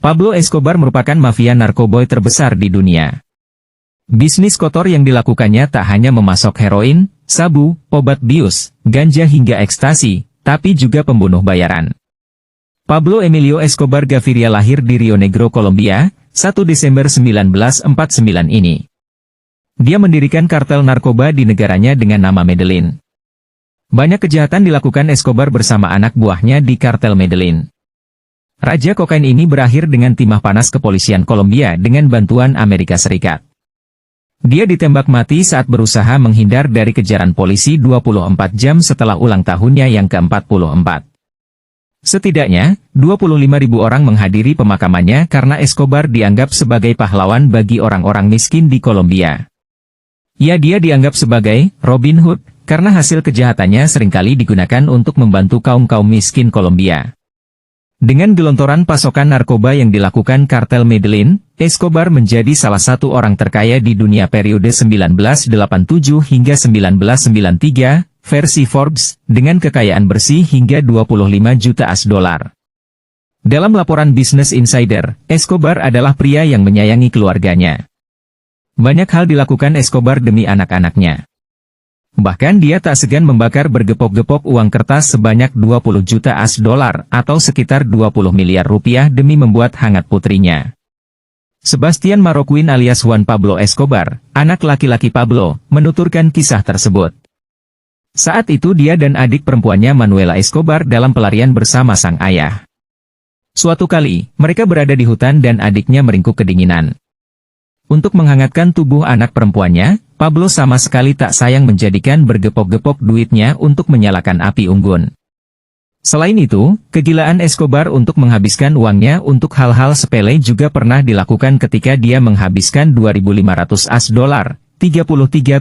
Pablo Escobar merupakan mafia narkoboy terbesar di dunia. Bisnis kotor yang dilakukannya tak hanya memasok heroin, sabu, obat bius, ganja hingga ekstasi, tapi juga pembunuh bayaran. Pablo Emilio Escobar Gaviria lahir di Rio Negro, Kolombia, 1 Desember 1949 ini. Dia mendirikan kartel narkoba di negaranya dengan nama Medellin. Banyak kejahatan dilakukan Escobar bersama anak buahnya di kartel Medellin. Raja kokain ini berakhir dengan timah panas kepolisian Kolombia dengan bantuan Amerika Serikat. Dia ditembak mati saat berusaha menghindar dari kejaran polisi 24 jam setelah ulang tahunnya yang ke-44. Setidaknya, 25.000 orang menghadiri pemakamannya karena Escobar dianggap sebagai pahlawan bagi orang-orang miskin di Kolombia. Dia dianggap sebagai Robin Hood karena hasil kejahatannya seringkali digunakan untuk membantu kaum-kaum miskin Kolombia. Dengan gelontoran pasokan narkoba yang dilakukan kartel Medellin, Escobar menjadi salah satu orang terkaya di dunia periode 1987 hingga 1993, versi Forbes, dengan kekayaan bersih hingga 25 juta $. Dalam laporan Business Insider, Escobar adalah pria yang menyayangi keluarganya. Banyak hal dilakukan Escobar demi anak-anaknya. Bahkan dia tak segan membakar bergepok-gepok uang kertas sebanyak 20 juta $, atau sekitar 20 miliar rupiah demi membuat hangat putrinya. Sebastian Marroquin alias Juan Pablo Escobar, anak laki-laki Pablo, menuturkan kisah tersebut. Saat itu dia dan adik perempuannya Manuela Escobar dalam pelarian bersama sang ayah. Suatu kali, mereka berada di hutan dan adiknya meringkuk kedinginan. Untuk menghangatkan tubuh anak perempuannya, Pablo sama sekali tak sayang menjadikan bergepok-gepok duitnya untuk menyalakan api unggun. Selain itu, kegilaan Escobar untuk menghabiskan uangnya untuk hal-hal sepele juga pernah dilakukan ketika dia menghabiskan 2.500 $, 33,5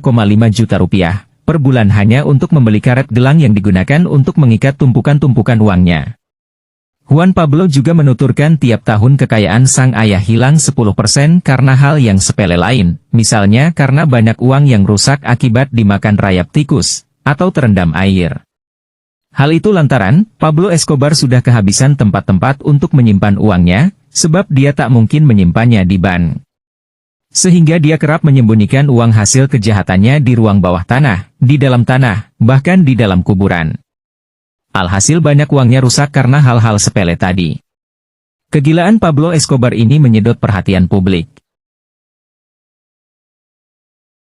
juta rupiah, per bulan hanya untuk membeli karet gelang yang digunakan untuk mengikat tumpukan-tumpukan uangnya. Juan Pablo juga menuturkan tiap tahun kekayaan sang ayah hilang 10% karena hal yang sepele lain, misalnya karena banyak uang yang rusak akibat dimakan rayap tikus, atau terendam air. Hal itu lantaran, Pablo Escobar sudah kehabisan tempat-tempat untuk menyimpan uangnya, sebab dia tak mungkin menyimpannya di bank. Sehingga dia kerap menyembunyikan uang hasil kejahatannya di ruang bawah tanah, di dalam tanah, bahkan di dalam kuburan. Alhasil banyak uangnya rusak karena hal-hal sepele tadi. Kegilaan Pablo Escobar ini menyedot perhatian publik.